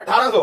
1800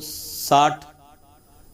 60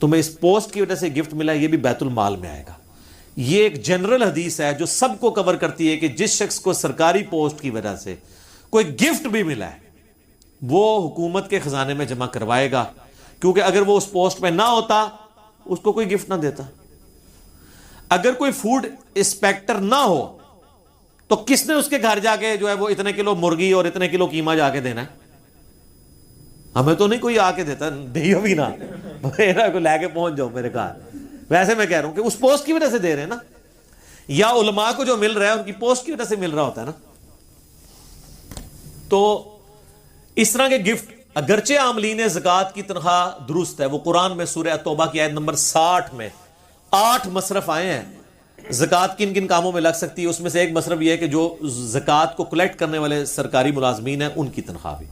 تمہیں اس پوسٹ کی وجہ سے گفٹ ملا یہ بھی بیت المال میں آئے گا. یہ ایک جنرل حدیث ہے جو سب کو کور کرتی ہے کہ جس شخص کو سرکاری پوسٹ کی وجہ سے کوئی گفٹ بھی ملا ہے وہ حکومت کے خزانے میں جمع کروائے گا, کیونکہ اگر وہ اس پوسٹ میں نہ ہوتا اس کو کوئی گفٹ نہ دیتا. اگر کوئی فوڈ انسپیکٹر نہ ہو تو کس نے اس کے گھر جا کے جو ہے وہ اتنے کلو مرغی اور اتنے کلو قیمہ جا کے دینا ہے؟ ہمیں تو نہیں کوئی آ کے دیتا, دیو بھی نہ میرا کو لے کے پہنچ جاؤ میرے گھر. ویسے میں کہہ رہا ہوں کہ اس پوسٹ کی وجہ سے دے رہے ہیں نا, یا علماء کو جو مل رہا ہے ان کی پوسٹ کی وجہ سے مل رہا ہوتا ہے نا. تو اس طرح کے گفٹ اگرچہ عاملین زکوٰۃ کی تنخواہ درست ہے, وہ قرآن میں سورہ توبہ کی آیت نمبر 60 میں 8 مصرف آئے ہیں زکوٰۃ کن کن کاموں میں لگ سکتی ہے. اس میں سے ایک مصرف یہ ہے کہ جو زکوٰۃ کو کلیکٹ کرنے والے سرکاری ملازمین ہیں ان کی تنخواہ بھی.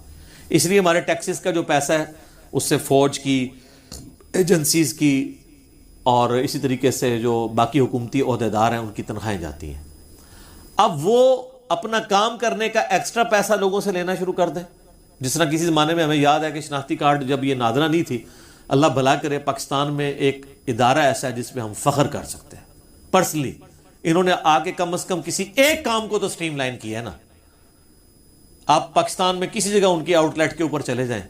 اس لیے ہمارے ٹیکسز کا جو پیسہ ہے اس سے فوج کی, ایجنسیز کی اور اسی طریقے سے جو باقی حکومتی عہدیدار ہیں ان کی تنخواہیں جاتی ہیں. اب وہ اپنا کام کرنے کا ایکسٹرا پیسہ لوگوں سے لینا شروع کر دیں. جس طرح کسی زمانے میں ہمیں یاد ہے کہ شناختی کارڈ جب یہ نادرہ نہیں تھی, اللہ بھلا کرے پاکستان میں ایک ادارہ ایسا ہے جس پہ ہم فخر کر سکتے ہیں. پرسنلی انہوں نے آ کے کم از کم کسی ایک کام کو تو سٹریم لائن کیا ہے نا. آپ پاکستان میں کسی جگہ ان کی آؤٹ لیٹ کے اوپر چلے جائیں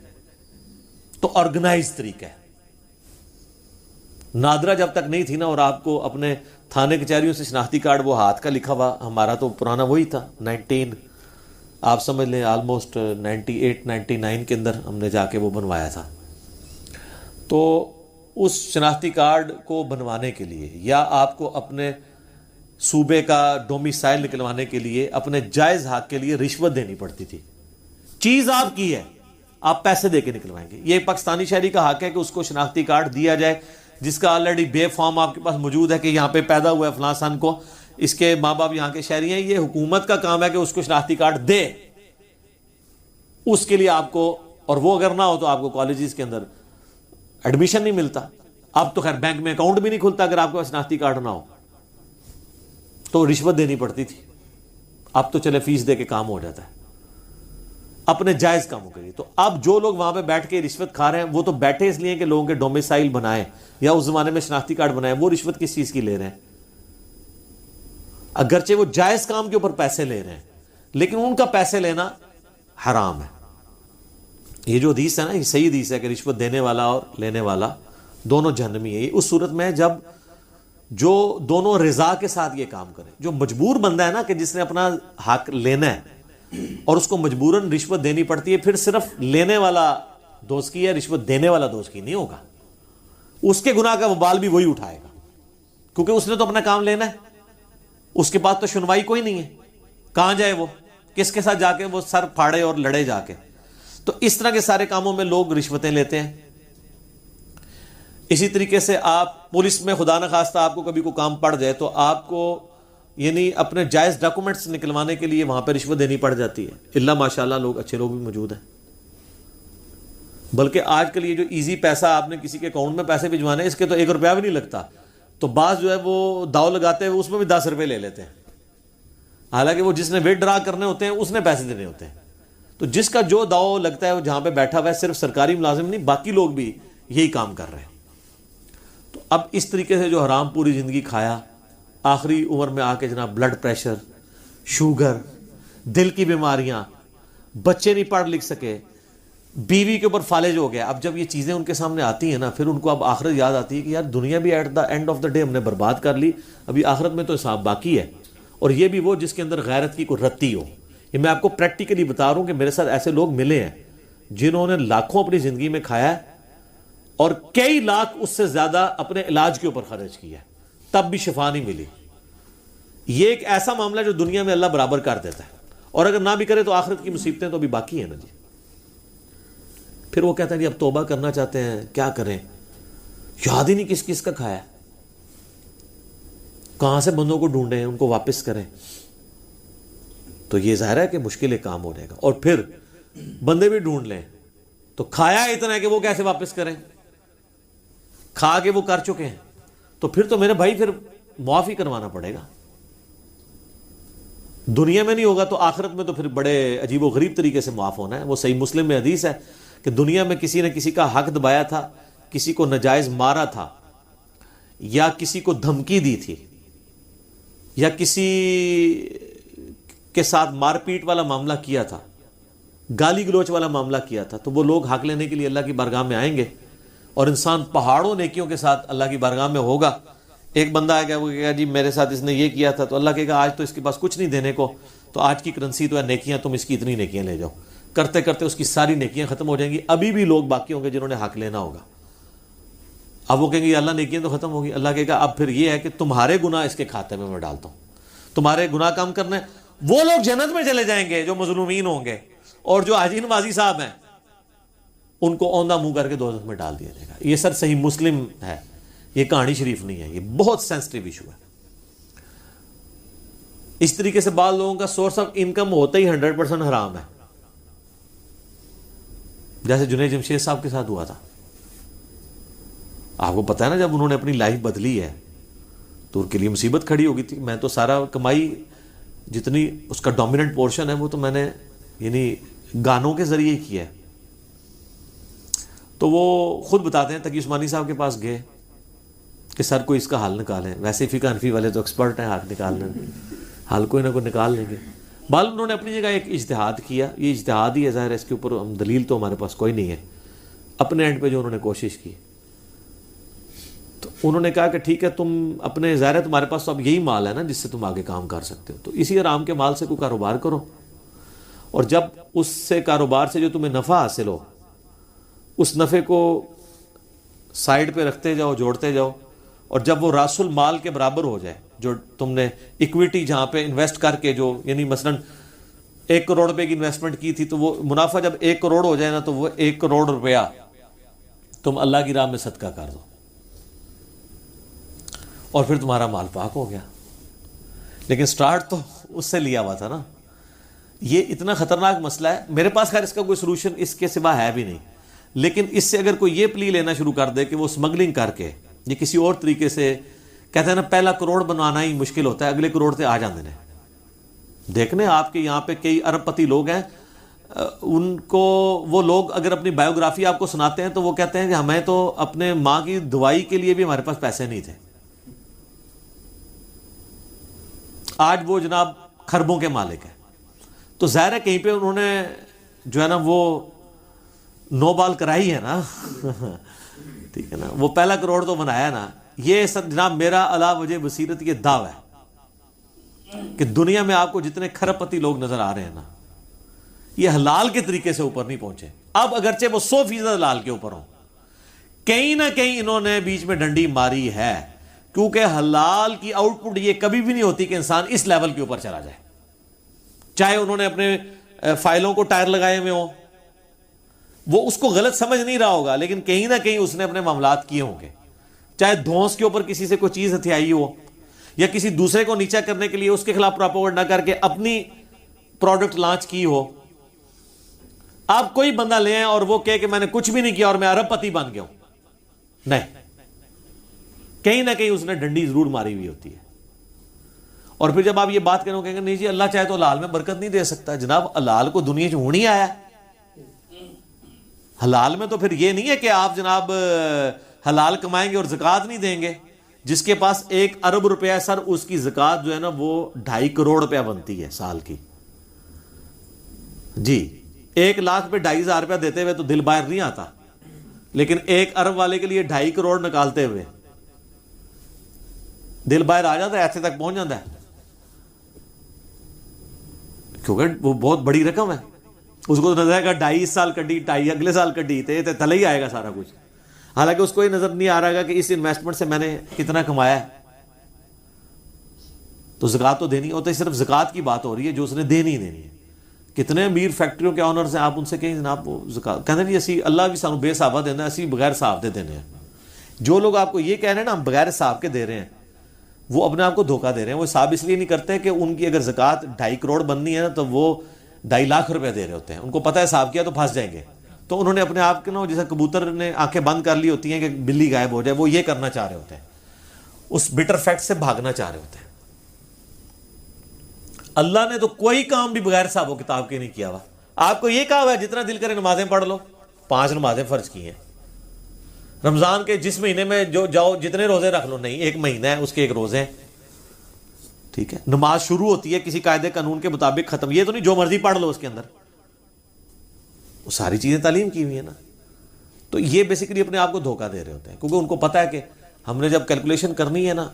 تو آرگنائز طریقہ ہے. نادرہ جب تک نہیں تھی نا, اور آپ کو اپنے تھانے کچہریوں سے شناختی کارڈ وہ ہاتھ کا لکھا ہوا, ہمارا تو پرانا وہی تھا 19 آپ سمجھ لیں آلموسٹ 98-99 کے اندر ہم نے جا کے وہ بنوایا تھا. تو اس شناختی کارڈ کو بنوانے کے لیے یا آپ کو اپنے صوبے کا ڈومیسائل نکلوانے کے لیے اپنے جائز حق کے لیے رشوت دینی پڑتی تھی. چیز آپ کی ہے, آپ پیسے دے کے نکلوائیں گے. یہ ایک پاکستانی شہری کا حق ہے کہ اس کو شناختی کارڈ دیا جائے جس کا آلریڈی بے فارم آپ کے پاس موجود ہے کہ یہاں پہ پیدا ہوا ہے فلاں سن کو, اس کے ماں باپ یہاں کے شہری ہیں. یہ حکومت کا کام ہے کہ اس کو شناختی کارڈ دے. اس کے لیے آپ کو, اور وہ اگر نہ ہو تو آپ کو کالجز کے اندر ایڈمیشن نہیں ملتا. اب تو خیر بینک میں اکاؤنٹ بھی نہیں کھلتا اگر آپ کے پاس شناختی کارڈ نہ ہو. تو رشوت دینی پڑتی تھی. اب تو چلے فیس دے کے کام ہو جاتا ہے اپنے جائز کاموں کے لیے. تو اب جو لوگ وہاں پہ بیٹھ کے رشوت کھا رہے ہیں وہ تو بیٹھے اس لیے کہ لوگوں کے ڈومیسائل بنائیں یا اس زمانے میں شناختی کارڈ بنائیں. وہ رشوت کس چیز کی لے رہے ہیں؟ اگرچہ وہ جائز کام کے اوپر پیسے لے رہے ہیں لیکن ان کا پیسے لینا حرام ہے. یہ جو حدیث ہے نا, یہ صحیح حدیث ہے کہ رشوت دینے والا اور لینے والا دونوں جہنمی ہے. یہ اس صورت میں جب جو دونوں رضا کے ساتھ یہ کام کرے. جو مجبور بندہ ہے نا کہ جس نے اپنا حق لینا ہے اور اس کو مجبوراً رشوت دینی پڑتی ہے, پھر صرف لینے والا دوست کی ہے, رشوت دینے والا دوست کی نہیں ہوگا. اس کے گناہ کا وبال بھی وہی اٹھائے گا کیونکہ اس نے تو اپنا کام لینا ہے. اس کے پاس تو سنوائی کوئی نہیں ہے, کہاں جائے وہ, کس کے ساتھ جا کے وہ سر پھاڑے اور لڑے جا کے. تو اس طرح کے سارے کاموں میں لوگ رشوتیں لیتے ہیں. اسی طریقے سے آپ پولیس میں خدا نخواستہ آپ کو کبھی کوئی کام پڑ جائے تو آپ کو یعنی اپنے جائز ڈاکومنٹس نکلوانے کے لیے وہاں پہ رشوت دینی پڑ جاتی ہے. اللہ ماشاءاللہ لوگ اچھے لوگ بھی موجود ہیں. بلکہ آج کل یہ جو ایزی پیسہ آپ نے کسی کے اکاؤنٹ میں پیسے بھجوانے اس کے تو 1 روپیہ بھی نہیں لگتا. تو بعض جو ہے وہ داؤ لگاتے ہیں اس میں بھی 10 روپے لے لیتے ہیں, حالانکہ وہ جس نے ویٹ ڈرا کرنے ہوتے ہیں اس نے پیسے دینے ہوتے ہیں. تو جس کا جو داؤ لگتا ہے وہ جہاں پہ بیٹھا ہوا ہے, صرف سرکاری ملازم نہیں باقی لوگ بھی یہی کام کر رہے ہیں. تو اب اس طریقے سے جو حرام پوری زندگی کھایا, آخری عمر میں آ کے جناب بلڈ پریشر, شوگر, دل کی بیماریاں, بچے نہیں پڑھ لکھ سکے, بیوی کے اوپر فالج ہو گیا. اب جب یہ چیزیں ان کے سامنے آتی ہیں نا, پھر ان کو اب آخرت یاد آتی ہے کہ یار دنیا بھی at the end of the day ہم نے برباد کر لی, ابھی آخرت میں تو حساب باقی ہے. اور یہ بھی وہ جس کے اندر غیرت کی کوئی رتی ہو. یہ میں آپ کو پریکٹیکلی بتا رہا ہوں کہ میرے ساتھ ایسے لوگ ملے ہیں جنہوں نے لاکھوں اپنی زندگی میں کھایا ہے اور کئی لاکھ اس سے زیادہ اپنے علاج کے اوپر خرچ کیا ہے, تب بھی شفا نہیں ملی. یہ ایک ایسا معاملہ جو دنیا میں اللہ برابر کر دیتا ہے, اور اگر نہ بھی کرے تو آخرت کی مصیبتیں تو ابھی باقی ہیں نا جی. پھر وہ کہتا ہے جی اب توبہ کرنا چاہتے ہیں, کیا کریں, یاد ہی نہیں کس کس کا کھایا, کہاں سے بندوں کو ڈھونڈیں, ان کو واپس کریں. تو یہ ظاہر ہے کہ مشکل ایک کام ہو جائے گا. اور پھر بندے بھی ڈھونڈ لیں تو کھایا اتنا ہے کہ وہ کیسے واپس کریں, کھا کے وہ کر چکے ہیں. تو پھر تو میرے بھائی پھر معافی کروانا پڑے گا. دنیا میں نہیں ہوگا تو آخرت میں تو پھر بڑے عجیب و غریب طریقے سے معاف ہونا ہے. وہ صحیح مسلم میں حدیث ہے کہ دنیا میں کسی نے کسی کا حق دبایا تھا, کسی کو ناجائز مارا تھا یا کسی کو دھمکی دی تھی یا کسی کے ساتھ مار پیٹ والا معاملہ کیا تھا، گالی گلوچ والا معاملہ کیا تھا، تو وہ لوگ حق لینے کے لیے اللہ کی بارگاہ میں آئیں گے اور انسان پہاڑوں نیکیوں کے ساتھ اللہ کی بارگاہ میں ہوگا. ایک بندہ آئے گا، وہ کہے گا جی میرے ساتھ اس نے یہ کیا تھا، تو اللہ کہے گا آج تو اس کے پاس کچھ نہیں دینے کو، تو آج کی کرنسی تو ہے نیکیاں، تم اس کی اتنی نیکیاں لے جاؤ. کرتے کرتے اس کی ساری نیکیاں ختم ہو جائیں گی. ابھی بھی لوگ باقی ہوں گے جنہوں نے حق لینا ہوگا. اب وہ کہیں گے اللہ نیکیاں تو ختم ہوگی. اللہ کہے گا اب پھر یہ ہے کہ تمہارے گناہ اس کے کھاتے میں ڈالتا ہوں، تمہارے گناہ کام کرنا ہے. وہ لوگ جنت میں چلے جائیں گے جو مظلومین ہوں گے، اور جو حاجی نوازی صاحب ہیں ان کو اوندھا منہ کر کے دوزخ میں ڈال دیا جائے گا. یہ سر صحیح مسلم ہے، یہ کہانی شریف نہیں ہے. یہ بہت سینسٹیو ایشو ہے. اس طریقے سے بعض لوگوں کا سورس آف انکم ہوتا ہی 100% حرام ہے، جیسے جنید جمشید صاحب کے ساتھ ہوا تھا. آپ کو پتا ہے نا، جب انہوں نے اپنی لائف بدلی ہے تو ان کے لیے مصیبت کھڑی ہو گئی تھی. میں تو سارا کمائی جتنی اس کا ڈومیننٹ پورشن ہے وہ تو میں نے یعنی گانوں کے ذریعے ہی کیا ہے. تو وہ خود بتاتے ہیں، تقی عثمانی صاحب کے پاس گئے کہ سر کوئی اس کا حل نکالیں. ویسے فقہ حنفی والے تو ایکسپرٹ ہیں حل نکالنے میں، حل کوئی نہ کوئی نکال لیں گے. بال انہوں نے اپنی جگہ ایک اجتہاد کیا. یہ اجتہاد ہی ہے، ظاہر ہے اس کے اوپر ہم دلیل تو ہمارے پاس کوئی نہیں ہے. اپنے اینڈ پہ جو انہوں نے کوشش کی، تو انہوں نے کہا کہ ٹھیک ہے تم اپنے، ظاہر ہے تمہارے پاس تو اب یہی مال ہے نا جس سے تم آگے کام کر سکتے ہو، تو اسی حرام کے مال سے کوئی کاروبار کرو، اور جب اس سے کاروبار سے جو تمہیں نفع حاصل ہو اس نفع کو سائڈ پہ رکھتے جاؤ، جوڑتے جاؤ، اور جب وہ راس المال کے برابر ہو جائے، جو تم نے اکویٹی جہاں پہ انویسٹ کر کے، جو یعنی مثلا 1 کروڑ روپے کی انویسٹمنٹ کی تھی، تو وہ منافع جب 1 کروڑ ہو جائے نا، تو وہ 1 کروڑ روپیہ تم اللہ کی راہ میں صدقہ کر دو، اور پھر تمہارا مال پاک ہو گیا. لیکن سٹارٹ تو اس سے لیا ہوا تھا نا. یہ اتنا خطرناک مسئلہ ہے. میرے پاس خیر اس کا کوئی سلوشن اس کے سوا ہے بھی نہیں، لیکن اس سے اگر کوئی یہ پلی لینا شروع کر دے کہ وہ اسمگلنگ کر کے یہ کسی اور طریقے سے، کہتے ہیں نا پہلا کروڑ بنوانا ہی مشکل ہوتا ہے، اگلے کروڑ سے آ جاندے ہیں. دیکھنے آپ کے یہاں پہ کئی ارب پتی لوگ ہیں، ان کو وہ لوگ اگر اپنی بایوگرافی آپ کو سناتے ہیں تو وہ کہتے ہیں کہ ہمیں تو اپنے ماں کی دوائی کے لیے بھی ہمارے پاس پیسے نہیں تھے. آج وہ جناب خربوں کے مالک ہیں. تو ظاہر ہے کہیں پہ انہوں نے جو ہے نا وہ نو بال کرائی ہے نا ٹھیک ہے نا، وہ پہلا کروڑ تو بنایا نا. یہ سب جناب میرا علا وجہ بصیرت یہ دعویٰ ہے کہ دنیا میں آپ کو جتنے کھرب پتی لوگ نظر آ رہے ہیں نا، یہ حلال کے طریقے سے اوپر نہیں پہنچے. اب اگرچہ وہ 100% حلال کے اوپر ہوں، کہیں نہ کہیں انہوں نے بیچ میں ڈنڈی ماری ہے، کیونکہ حلال کی آؤٹ پٹ یہ کبھی بھی نہیں ہوتی کہ انسان اس لیول کے اوپر چلا جائے. چاہے انہوں نے اپنے فائلوں کو ٹائر لگائے ہوئے ہوں، وہ اس کو غلط سمجھ نہیں رہا ہوگا، لیکن کہیں نہ کہیں اس نے اپنے معاملات کیے ہوں گے. چاہے دھونس کے اوپر کسی سے کوئی چیز ہتھیائی ہو، یا کسی دوسرے کو نیچا کرنے کے لیے اس کے خلاف پراپوگنڈا کر کے اپنی پروڈکٹ لانچ کی ہو. آپ کوئی بندہ لے آئیں اور وہ کہے کہ میں نے کچھ بھی نہیں کیا اور میں ارب پتی بن گیا ہوں، نہیں، کہیں نہ کہیں اس نے ڈنڈی ضرور ماری ہوئی ہوتی ہے. اور پھر جب آپ یہ بات کریں گے نہیں جی اللہ چاہے تو حلال میں برکت نہیں دے سکتا. جناب حلال کو دنیا سے ہونی آیا ہے. حلال میں تو پھر یہ نہیں ہے کہ آپ جناب حلال کمائیں گے اور زکوٰۃ نہیں دیں گے. جس کے پاس 1 ارب روپیہ ہے سر، اس کی زکوٰۃ جو ہے نا وہ 2.5 کروڑ روپیہ بنتی ہے سال کی. جی 1 لاکھ پہ 2.5 روپیہ دیتے ہوئے تو دل باہر نہیں آتا، لیکن 1 ارب والے کے لیے 2.5 کروڑ نکالتے ہوئے دل باہر آ جاتا ہے، ایسے تک پہنچ جاتا ہے، کیونکہ وہ بہت بڑی رقم ہے. اس کو نظر آئے گا 2.5 سال کڈی، 2.5 اگلے سال کڈی، تے تلے ہی آئے گا سارا کچھ. حالانکہ اس کو یہ نظر نہیں آ رہا کہ اس انویسٹمنٹ سے میں نے کتنا کمایا ہے. تو زکوٰۃ تو دینی ہوتا ہے. صرف زکوٰۃ کی بات ہو رہی ہے جو اس نے دینی ہے. کتنے امیر فیکٹریوں کے آنرز ہیں، آپ ان سے کہیں جناب وہ زکوٰۃ کہتے ہیں جی اسی اللہ بھی سانو بے حسابہ دینا، اسی بغیر حساب دے دینے ہیں. جو لوگ آپ کو یہ کہہ رہے ہیں نا ہم بغیر حساب کے دے رہے ہیں، وہ اپنے آپ کو دھوکہ دے رہے ہیں. وہ حساب اس لیے نہیں کرتے کہ ان کی اگر زکوٰۃ 2.5 کروڑ بننی ہے نا تو وہ 2.5 لاکھ روپے دے رہے ہوتے ہیں. ان کو پتہ ہے حساب کیا تو پھنس جائیں گے. تو انہوں نے اپنے آپ کے نا جیسے کبوتر نے آنکھیں بند کر لی ہوتی ہیں کہ بلی غائب ہو جائے، وہ یہ کرنا چاہ رہے ہوتے ہیں، اس بٹر فیکٹ سے بھاگنا چاہ رہے ہوتے ہیں. اللہ نے تو کوئی کام بھی بغیر حساب و کتاب کے نہیں کیا ہوا. آپ کو یہ کہا ہوا ہے جتنا دل کرے نمازیں پڑھ لو. 5 نمازیں فرض کی ہیں، رمضان کے جس مہینے میں جو جاؤ جتنے روزے رکھ لو، نہیں، ایک مہینہ ہے اس کے ایک روزے ہیں، ٹھیک ہے. نماز شروع ہوتی ہے کسی قاعدے قانون کے مطابق، ختم، یہ تو نہیں جو مرضی پڑھ لو اس کے اندر، وہ ساری چیزیں تعلیم کی ہوئی ہیں نا. تو یہ بیسیکلی اپنے آپ کو دھوکہ دے رہے ہوتے ہیں، کیونکہ ان کو پتا ہے کہ ہم نے جب کیلکولیشن کرنی ہے نا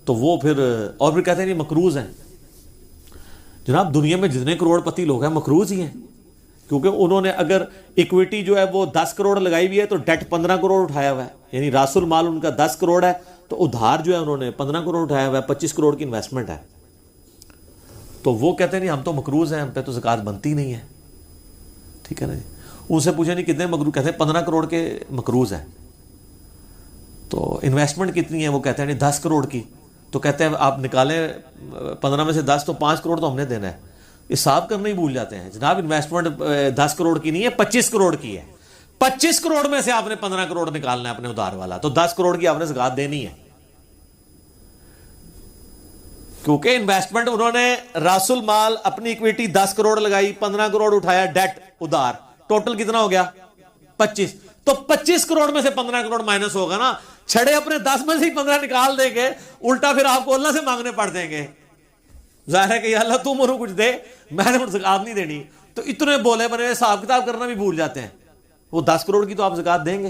تو وہ پھر اور بھی کہتے ہیں یہ مقروض ہیں. جناب دنیا میں جتنے کروڑ پتی لوگ ہیں مقروض ہی ہیں، کیونکہ انہوں نے اگر ایکویٹی جو ہے وہ 10 کروڑ لگائی ہوئی ہے تو ڈیٹ 15 کروڑ اٹھایا ہوا ہے، یعنی راس المال ان کا 10 کروڑ ہے تو ادھار جو ہے انہوں نے 15 کروڑ اٹھایا ہوا ہے، 25 کروڑ کی انویسٹمنٹ ہے. تو وہ کہتے ہیں نہیں ہم تو مقروض ہیں، ہم پہ تو زکوٰۃ بنتی نہیں ہے، ٹھیک ہے نا جی. ان سے پوچھیں نہیں کتنے مقروض، کہتے ہیں 15 کروڑ کے مقروض ہیں. تو انویسٹمنٹ کتنی ہے، وہ کہتے ہیں 10 کروڑ کی. تو کہتے ہیں آپ نکالیں 15 میں سے 10 تو 5 کروڑ تو ہم نے دینا ہے. حساب کرنا ہی بھول جاتے ہیں. جناب انویسٹمنٹ 10 کروڑ کی نہیں ہے، 25 کروڑ کی ہے. 25 کروڑ میں سے آپ نے 15 کروڑ نکالنا ہے اپنے ادھار والا، تو 10 کروڑ کی آپ نے زکوٰۃ دینی ہے. کیونکہ انویسٹمنٹ انہوں نے راس المال اپنی ایکویٹی 10 کروڑ لگائی، 15 کروڑ اٹھایا ڈیٹ ادھار، ٹوٹل کتنا ہو گیا 25. تو 25 کروڑ میں سے 15 کروڑ مائنس ہوگا نا، چھڑے اپنے 10 میں سے ہی 15 نکال دیں گے، الٹا پھر آپ کو اللہ سے مانگنے پڑ دیں گے. ظاہر ہے کہ یا اللہ تم انہوں کچھ دے، میں نے زکوٰۃ نہیں دینی. تو اتنے بولے بنے حساب کتاب کرنا بھی بھول جاتے ہیں. وہ 10 کروڑ کی تو آپ زکوٰۃ دیں گے.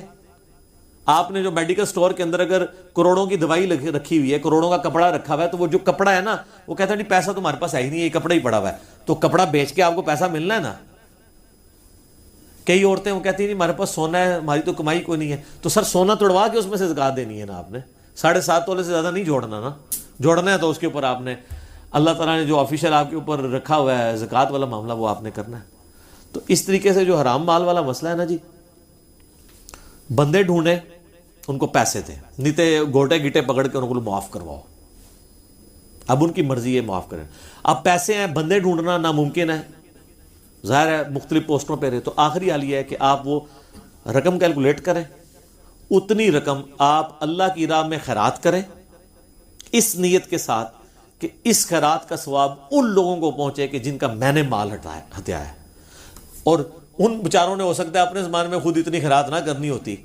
آپ نے جو میڈیکل سٹور کے اندر اگر کروڑوں کی دوائی رکھی ہوئی ہے، کروڑوں کا کپڑا رکھا ہوا ہے، تو وہ جو کپڑا ہے نا وہ کہتا ہے نہیں پیسہ تمہارے پاس ہے ہی نہیں، یہ کپڑا ہی پڑا ہوا ہے، تو کپڑا بیچ کے آپ کو پیسہ ملنا ہے نا. کئی عورتیں وہ کہتی ہیں نہیں ہمارے پاس سونا ہے، ہماری تو کمائی کوئی نہیں ہے. تو سر سونا توڑوا کے اس میں سے زکوٰۃ دینی ہے نا، آپ نے 7.5 تولے سے زیادہ نہیں جوڑنا نا. جوڑنا ہے تو اس کے اوپر آپ نے اللہ تعالیٰ نے جو آفیشیل آپ کے اوپر رکھا ہوا ہے زکوٰۃ والا معاملہ وہ آپ نے کرنا ہے. تو اس طریقے سے جو حرام مال والا مسئلہ ہے نا جی، بندے ڈھونڈیں ان کو پیسے دیں، نہیں تو گوٹے گیٹے پکڑ کے ان کو معاف کرواؤ. اب ان کی مرضی ہے معاف کریں. اب پیسے ہیں، بندے ڈھونڈنا ناممکن ہے، ظاہر ہے مختلف پوسٹوں پہ رہے. تو آخری حال یہ ہے کہ آپ وہ رقم کیلکولیٹ کریں، اتنی رقم آپ اللہ کی راہ میں خیرات کریں، اس نیت کے ساتھ کہ اس خیرات کا ثواب ان لوگوں کو پہنچے کہ جن کا میں نے مال ہتھیا ہے. اور ان بیچاروں نے ہو سکتا ہے اپنے زمانے میں خود اتنی خیرات نہ کرنی ہوتی،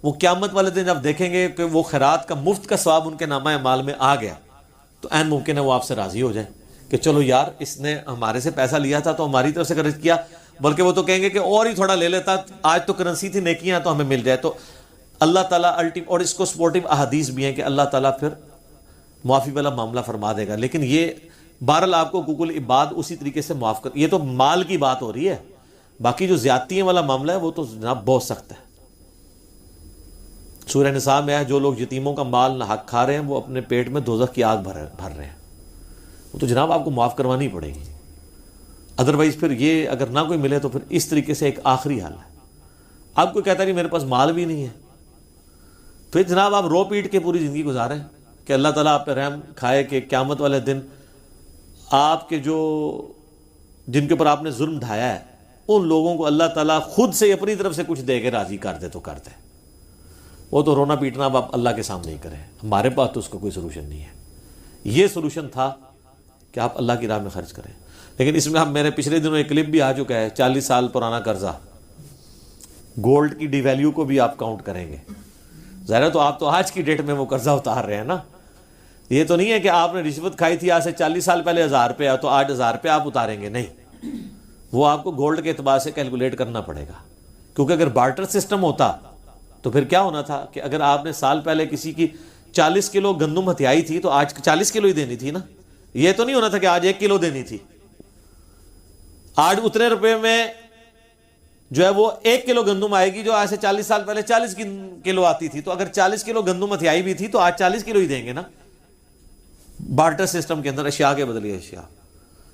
وہ قیامت والے دن جب دیکھیں گے کہ وہ خیرات کا مفت کا ثواب ان کے نامہ مال میں آ گیا تو عین ممکن ہے وہ آپ سے راضی ہو جائیں کہ چلو یار اس نے ہمارے سے پیسہ لیا تھا تو ہماری طرف سے خرچ کیا، بلکہ وہ تو کہیں گے کہ اور ہی تھوڑا لے لیتا، آج تو کرنسی تھی، نیکیاں تو ہمیں مل جائے. تو اللہ تعالیٰ اور اس کو سپورٹیو احادیث بھی ہیں کہ اللہ تعالیٰ پھر معافی والا معاملہ فرما دے گا. لیکن یہ بہرحال آپ کو حقوق العباد اسی طریقے سے معاف کر، یہ تو مال کی بات ہو رہی ہے، باقی جو زیادتیوں والا معاملہ ہے وہ تو جناب بہت سخت ہے. سورہ نساء میں ہے جو لوگ یتیموں کا مال ناحق کھا رہے ہیں وہ اپنے پیٹ میں دوزخ کی آگ بھر رہے ہیں. وہ تو جناب آپ کو معاف کروانی پڑے گی، ادروائز پھر یہ اگر نہ کوئی ملے تو پھر اس طریقے سے ایک آخری حل ہے. آپ کو کہتا نہیں میرے پاس مال بھی نہیں ہے، پھر جناب آپ رو پیٹ کے پوری زندگی گزاریں کہ اللہ تعالیٰ آپ پہ رحم کھائے کہ قیامت والے دن آپ کے جو جن کے اوپر آپ نے ظلم ڈھایا ہے ان لوگوں کو اللہ تعالیٰ خود سے اپنی طرف سے کچھ دے کے راضی کر دے تو کر دے. وہ تو رونا پیٹنا اب آپ اللہ کے سامنے ہی کریں، ہمارے پاس تو اس کا کوئی سلوشن نہیں ہے. یہ سلوشن تھا کہ آپ اللہ کی راہ میں خرچ کریں. لیکن اس میں ہم میرے پچھلے دنوں ایک کلپ بھی آ چکا ہے، 40 سال پرانا قرضہ، گولڈ کی ڈی ویلیو کو بھی آپ کاؤنٹ کریں گے. ظاہر تو آپ تو آج کی ڈیٹ میں وہ قرضہ اتار رہے ہیں نا. یہ تو نہیں ہے کہ آپ نے رشوت کھائی تھی آج سے 40 سال پہلے 1000 روپیہ تو آج 1000 روپیہ آپ اتاریں گے، نہیں. وہ آپ کو گولڈ کے اعتبار سے کیلکولیٹ کرنا پڑے گا. کیونکہ اگر بارٹر سسٹم ہوتا تو پھر کیا ہونا تھا کہ اگر آپ نے سال پہلے کسی کی 40 کلو گندم ہتھیائی تھی تو آج 40 کلو ہی دینی تھی نا. یہ تو نہیں ہونا تھا کہ آج 1 کلو دینی تھی. آج اتنے روپے میں جو ہے وہ 1 کلو گندم آئے گی جو آج سے 40 سال پہلے 40 کلو آتی تھی. تو اگر 40 کلو گندم ہتھیائی بھی تھی تو آج 40 کلو ہی دیں گے نا. بارٹر سسٹم کے اندر اشیاء کے بدلے اشیاء.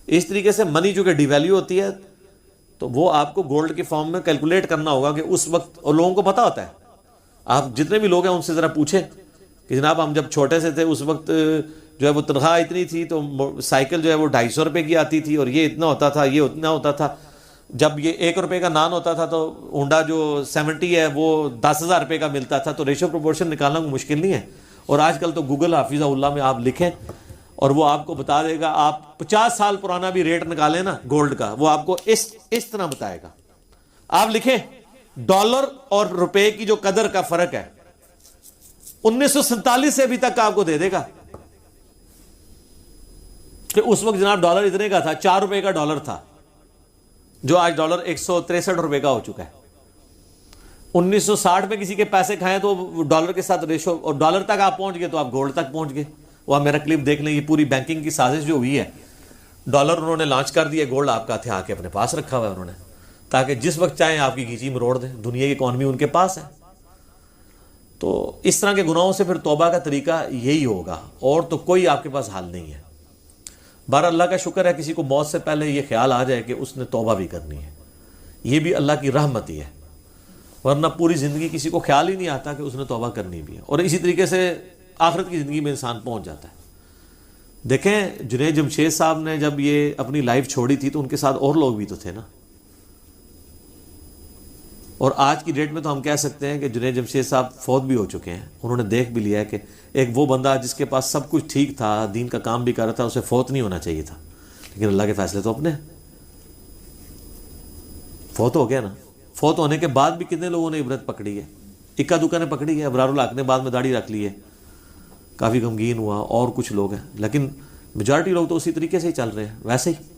اس طریقے سے منی جو کہ ڈی ویلیو ہوتی ہے تو وہ آپ کو گولڈ کی فارم میں کیلکولیٹ کرنا ہوگا کہ اس وقت، اور لوگوں کو پتا ہوتا ہے. آپ جتنے بھی لوگ ہیں ان سے ذرا پوچھیں کہ جناب ہم جب چھوٹے سے تھے اس وقت جو ہے وہ تنخواہ اتنی تھی تو سائیکل جو ہے وہ 250 روپے کی آتی تھی اور یہ اتنا ہوتا تھا، یہ اتنا ہوتا تھا. جب یہ 1 روپے کا نان ہوتا تھا تو ہونڈا جو 70 ہے وہ 10,000 روپے کا ملتا تھا. تو ریشو پروپورشن نکالنا مشکل نہیں ہے. اور آج کل تو گوگل حافظہ اللہ میں آپ لکھیں اور وہ آپ کو بتا دے گا. آپ 50 سال پرانا بھی ریٹ نکالیں نا گولڈ کا، وہ آپ کو اس طرح بتائے گا. آپ لکھیں ڈالر اور روپے کی جو قدر کا فرق ہے 1947 سے ابھی تک آپ کو دے دے گا کہ اس وقت جناب ڈالر اتنے کا تھا, 4 روپے کا ڈالر تھا, جو آج ڈالر 163 روپے کا ہو چکا ہے. 1960 میں کسی کے پیسے کھائیں تو ڈالر کے ساتھ ریشو, اور ڈالر تک آپ پہنچ گئے تو آپ گولڈ تک پہنچ گئے. وہ میرا کلپ دیکھ لیں, یہ پوری بینکنگ کی سازش جو ہوئی ہے, ڈالر انہوں نے لانچ کر دیا, گولڈ آپ کا ہتھیار کے اپنے پاس رکھا ہوا ہے انہوں نے, تاکہ جس وقت چاہیں آپ کی گھیچی مروڑ دیں. دنیا کی اکانومی ان کے پاس ہے. تو اس طرح کے گناہوں سے پھر توبہ کا طریقہ یہی ہوگا, اور تو کوئی آپ کے پاس حل نہیں ہے. بہر اللہ کا شکر ہے کسی کو موت سے پہلے یہ خیال آ جائے کہ اس نے توبہ بھی کرنی ہے, یہ بھی اللہ کی رحمت ہی ہے, ورنہ پوری زندگی کسی کو خیال ہی نہیں آتا کہ اس نے توبہ کرنی بھی ہے. اور اسی طریقے سے آخرت کی زندگی میں انسان پہنچ جاتا ہے. دیکھیں جنید جمشید صاحب نے جب یہ اپنی لائف چھوڑی تھی تو ان کے ساتھ اور لوگ بھی تو تھے نا, اور آج کی ڈیٹ میں تو ہم کہہ سکتے ہیں کہ جنید جمشید صاحب فوت بھی ہو چکے ہیں. انہوں نے دیکھ بھی لیا ہے کہ ایک وہ بندہ جس کے پاس سب کچھ ٹھیک تھا, دین کا کام بھی کر رہا تھا, اسے فوت نہیں ہونا چاہیے تھا, لیکن اللہ کے فیصلے تو اپنے. فوت ہو گیا نا, فوت ہونے کے بعد بھی کتنے لوگوں نے عبرت پکڑی ہے, اکا دکا نے پکڑی ہے. ابرار الحق نے بعد میں داڑھی رکھ لی ہے, کافی غمگین ہوا, اور کچھ لوگ ہیں, لیکن میجارٹی لوگ تو اسی طریقے سے ہی چل رہے ہیں ویسے ہی.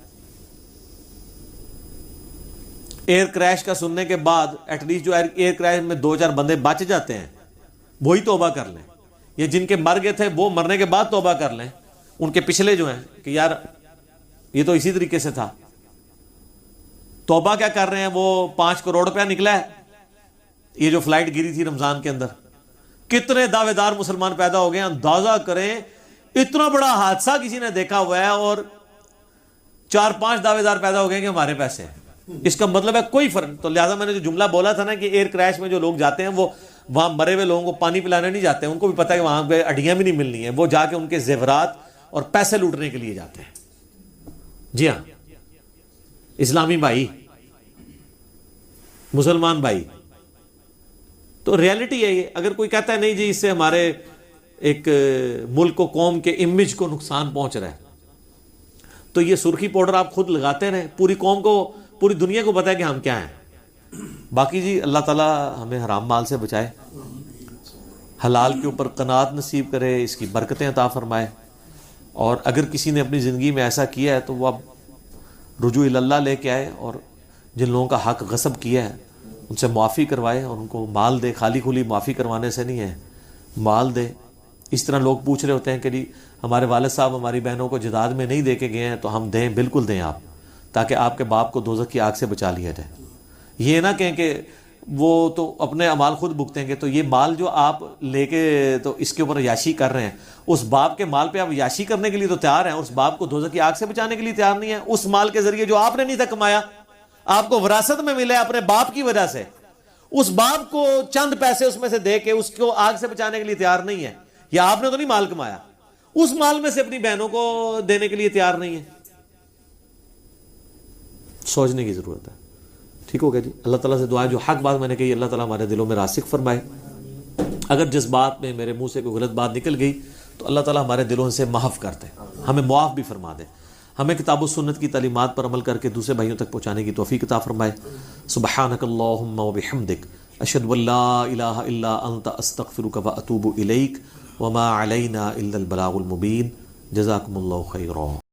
ایئر کریش کا سننے کے بعد ایٹ لیسٹ جو ایئر کریش میں 2-4 بندے بچ جاتے ہیں وہی توبہ کر لیں, یا جن کے مر گئے تھے وہ مرنے کے بعد توبہ کر لیں. ان کے پچھلے جو ہیں کہ یار یہ تو اسی طریقے سے تھا, توبہ کیا کر رہے ہیں, وہ 5 کروڑ روپیہ نکلا ہے. یہ جو فلائٹ گری تھی رمضان کے اندر, کتنے دعوے دار مسلمان پیدا ہو گئے, اندازہ کریں اتنا بڑا حادثہ کسی نے دیکھا ہوا ہے اور 4-5 دعوے دار پیدا ہو گئے کہ ہمارے پیسے ہیں. اس کا مطلب ہے کوئی فرق. تو لہٰذا میں نے جو جملہ بولا تھا نا کہ ایئر کریش میں جو لوگ جاتے ہیں وہ وہاں مرے ہوئے لوگوں کو پانی پلانے نہیں جاتے ہیں, ان کو بھی پتہ ہے کہ وہاں پہ ہڈیاں بھی نہیں ملنی ہیں, وہ جا کے ان کے زیورات اور پیسے لوٹنے کے لیے جاتے ہیں. جی ہاں, اسلامی بھائی, مسلمان بھائی, تو ریالٹی ہے یہ. اگر کوئی کہتا ہے نہیں جی اس سے ہمارے ایک ملک و قوم کے امیج کو نقصان پہنچ رہا ہے, تو یہ سرخی پاؤڈر آپ خود لگاتے رہیں, پوری قوم کو, پوری دنیا کو پتہ ہے کہ ہم کیا ہیں. باقی جی اللہ تعالیٰ ہمیں حرام مال سے بچائے, حلال کے اوپر قناعت نصیب کرے, اس کی برکتیں عطا فرمائے. اور اگر کسی نے اپنی زندگی میں ایسا کیا ہے تو وہ اب رجوع اللہ لے کے آئے, اور جن لوگوں کا حق غصب کیا ہے ان سے معافی کروائے اور ان کو مال دے. خالی کھلی معافی کروانے سے نہیں ہے, مال دے. اس طرح لوگ پوچھ رہے ہوتے ہیں کہ جی ہمارے والد صاحب ہماری بہنوں کو جداد میں نہیں دے کے گئے ہیں, تو ہم دیں, بالکل دیں آپ, تاکہ آپ کے باپ کو دوزخ کی آگ سے بچا لیا جائے. یہ نہ کہیں کہ وہ تو اپنے اعمال خود بھگتیں گے, تو یہ مال جو آپ لے کے تو اس کے اوپر عیاشی کر رہے ہیں, اس باپ کے مال پہ آپ عیاشی کرنے کے لیے تو تیار ہیں, اس باپ کو دوزخ کی آگ سے بچانے کے لیے تیار نہیں ہے. اس مال کے ذریعے جو آپ نے نہیں تھا کمایا, آپ کو وراثت میں ملے اپنے باپ کی وجہ سے, اس باپ کو چند پیسے اس میں سے دے کے اس کو آگ سے بچانے کے لیے تیار نہیں ہے. یا آپ نے تو نہیں مال کمایا, اس مال میں سے اپنی بہنوں کو دینے کے لیے تیار نہیں ہے. سوچنے کی ضرورت ہے. ٹھیک ہو گیا جی. اللہ تعالیٰ سے دعا ہے جو حق بات میں نے کہی اللہ تعالیٰ ہمارے دلوں میں راسخ فرمائے. اگر جس بات میں میرے منہ سے کوئی غلط بات نکل گئی تو اللہ تعالیٰ ہمارے دلوں سے محف کر دے, ہمیں معاف بھی فرما دے. ہمیں کتاب و سنت کی تعلیمات پر عمل کر کے دوسرے بھائیوں تک پہنچانے کی توفیق عطا فرمائے. سبحانک اللہم و بحمدک, اشہد ان لا الہ الا انت, استغفرک و اتوب الیک, وما علینا الا البلاغ المبین. جزاکم اللہ خیرا.